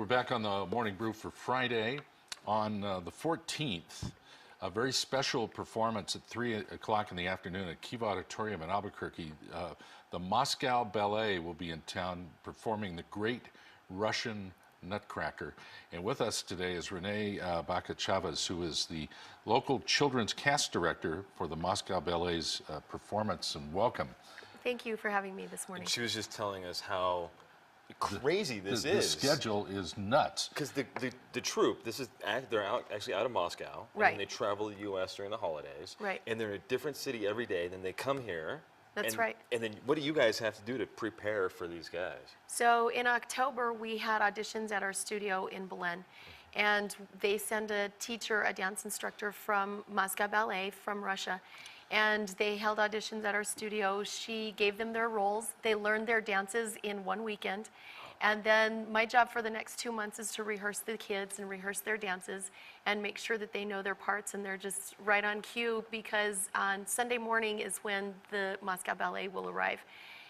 back on the Morning Brew for Friday. On the 14th, a very special performance at 3 o'clock in the afternoon at Kiva Auditorium in Albuquerque. The Moscow Ballet will be in town performing the great Russian Nutcracker. And with us today is Renee Baca-Chavez, who is the local children's cast director for the Moscow Ballet's performance. And welcome. Thank you for having me this morning. And she was just telling us how crazy this The is. schedule is nuts. Because the troupe, they're actually out of Moscow. Right. And they travel to the U.S. during the holidays. Right. And they're in a different city every day. Then they come here. That's right. And then what do you guys have to do to prepare for these guys? So in October, we had auditions at our studio in Ballet. And they send a teacher, a dance instructor from Moscow Ballet from Russia. And they held auditions at our studio. She gave them their roles. They learned their dances in one weekend. And then my job for the next 2 months is to rehearse the kids and rehearse their dances and make sure that they know their parts and they're just right on cue, because on Sunday morning is when the Moscow Ballet will arrive.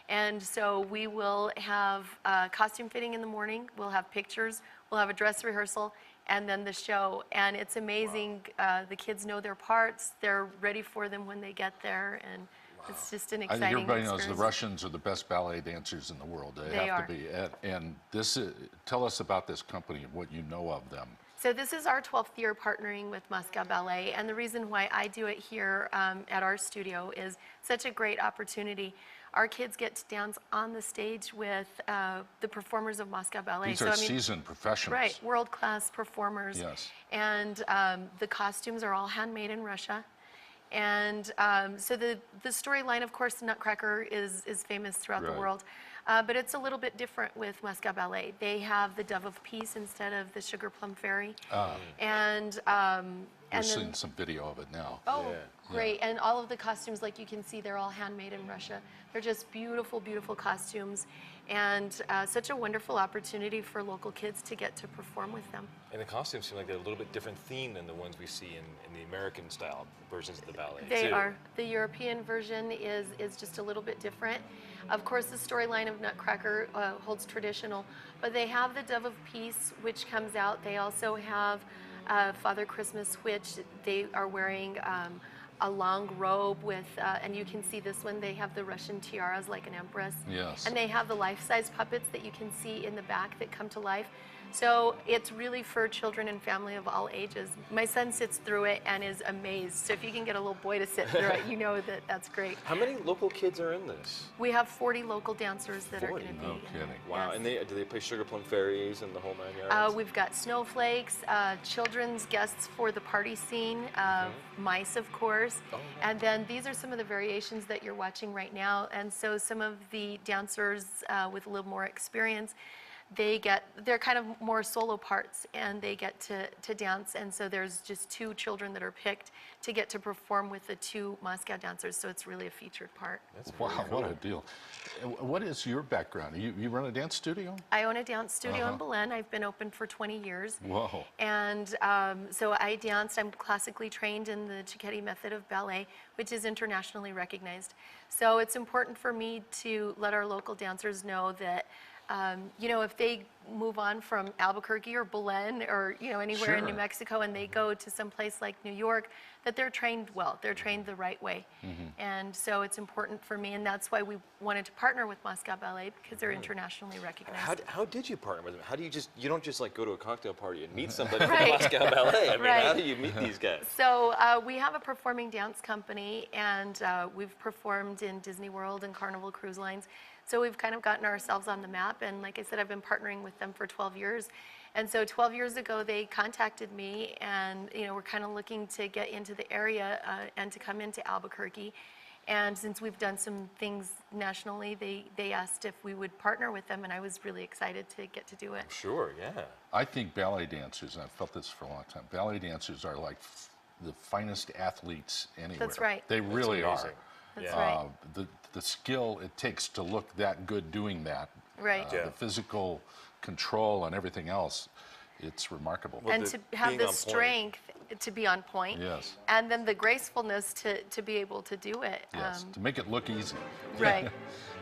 And so we will have costume fitting in the morning, we'll have pictures, we'll have a dress rehearsal, and then the show. And it's amazing. Wow. The kids know their parts, they're ready for them when they get there, and it's just an exciting experience. I think everybody knows the Russians are the best ballet dancers in the world. They have to be. And this tell us about this company and what you know of them. So this is our 12th year partnering with Moscow Ballet, and the reason why I do it here at our studio is such a great opportunity. Our kids get to dance on the stage with the performers of Moscow Ballet. These are seasoned professionals. Right, world-class performers. Yes. And the costumes are all handmade in Russia. And so the storyline, of course, Nutcracker is famous throughout the world. But it's a little bit different with Moscow Ballet. They have the Dove of Peace instead of the Sugar Plum Fairy. We're seeing some video of it now. Oh, yeah. Great. And all of the costumes, like you can see, they're all handmade in Russia. They're just beautiful, beautiful costumes. And such a wonderful opportunity for local kids to get to perform with them. And the costumes seem like they're a little bit different theme than the ones we see in the American style versions of the ballet. They are. The European version is just a little bit different. Of course, the storyline of Nutcracker holds traditional, but they have the Dove of Peace, which comes out. They also have Father Christmas, which they are wearing a long robe with, and you can see this one, they have the Russian tiaras like an empress. Yes. And they have the life-size puppets that you can see in the back that come to life. So it's really for children and family of all ages. My son sits through it and is amazed. So if you can get a little boy to sit through it, you know that that's great. How many local kids are in this? We have 40 local dancers that 40? are going to be. No kidding. Wow. Yes. And do they play Sugar Plum Fairies and the whole 9 yards? We've got snowflakes, children's guests for the party scene, mice, of course. Oh, wow. And then these are some of the variations that you're watching right now. And so some of the dancers with a little more experience, they're kind of more solo parts, and they get to dance. And so there's just 2 children that are picked to get to perform with the 2 Moscow dancers. So it's really a featured part. That's Wow, cool. what a deal. What is your background? You run a dance studio? I own a dance studio in Ballet. I've been open for 20 years. Whoa. And so I danced. I'm classically trained in the Cicchetti method of ballet, which is internationally recognized. So it's important for me to let our local dancers know that you know, if they move on from Albuquerque or Belen or, you know, anywhere in New Mexico, and they go to some place like New York, that they're trained well, they're trained the right way. And so it's important for me, and that's why we wanted to partner with Moscow Ballet, because they're internationally recognized. How did you partner with them? How do you don't just like go to a cocktail party and meet somebody from Moscow Ballet? I mean, how do you meet these guys? So we have a performing dance company, and we've performed in Disney World and Carnival Cruise Lines. So we've kind of gotten ourselves on the map, and like I said, I've been partnering with them for 12 years. And so 12 years ago, they contacted me, and you know, we're kind of looking to get into the area and to come into Albuquerque. And since we've done some things nationally, they asked if we would partner with them, and I was really excited to get to do it. Sure, yeah. I think ballet dancers, and I've felt this for a long time, ballet dancers are like the finest athletes anywhere. That's right. They really are. That's right. The skill it takes to look that good doing that, Right. the physical control and everything else, it's remarkable. Well, And to have the strength to be on point. Yes. And then the gracefulness to be able to do it. Yes, to make it look easy. Right.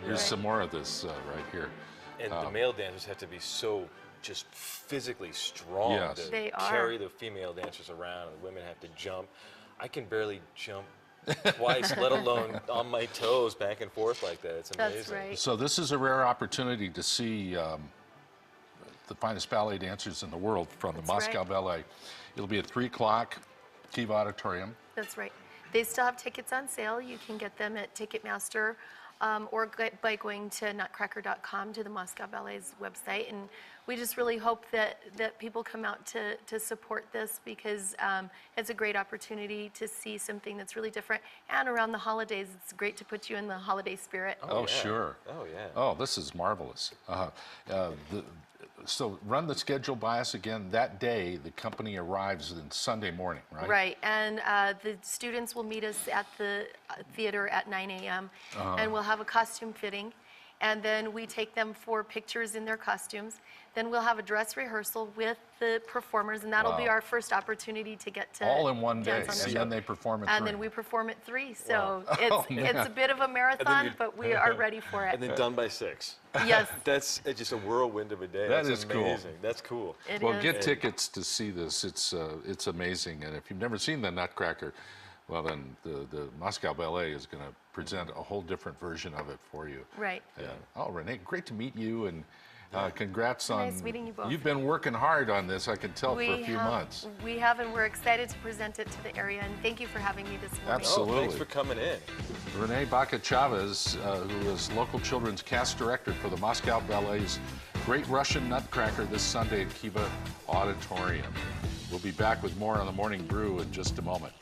Here's some more of this right here. And the male dancers have to be so just physically strong Yes. to They are. carry the female dancers around, and the women have to jump. I can barely jump twice, let alone on my toes back and forth like that. It's amazing. That's right. So this is a rare opportunity to see the finest ballet dancers in the world from the That's Moscow right. Ballet. It'll be at 3 o'clock, Kiva Auditorium. That's right. They still have tickets on sale. You can get them at Ticketmaster or by going to nutcracker.com to the Moscow Ballet's website. And we just really hope that people come out to support this because it's a great opportunity to see something that's really different. And around the holidays, it's great to put you in the holiday spirit. Oh, yeah. sure. Oh, yeah. Oh, this is marvelous. So run the schedule by us again. That day, the company arrives on Sunday morning, right? Right, and the students will meet us at the theater at 9 a.m. And we'll have a costume fitting, and then we take them for pictures in their costumes. Then we'll have a dress rehearsal with the performers, and that'll be Wow. our first opportunity to get to All in one day, dance on the and show. then they perform at 3. And then we perform at 3, so Wow. Oh, it's a bit of a marathon, but we are ready for And it. then done by 6. Yes, That's just a whirlwind of a day. That That's is cool. amazing. That's cool. it Well, is. get tickets to see this. It's amazing. And if you've never seen the Nutcracker, well, then the Moscow Ballet is going to present a whole different version of it for you. Right. Yeah. Oh, Renee, great to meet you, and congrats on. Nice meeting you both. You've been working hard on this, I can tell, for a few months. We have, and we're excited to present it to the area, and thank you for having me this morning. Absolutely. Oh, thanks for coming in. Renee Baca-Chavez, who is local children's cast director for the Moscow Ballet's Great Russian Nutcracker this Sunday at Kiva Auditorium. We'll be back with more on the Morning Brew in just a moment.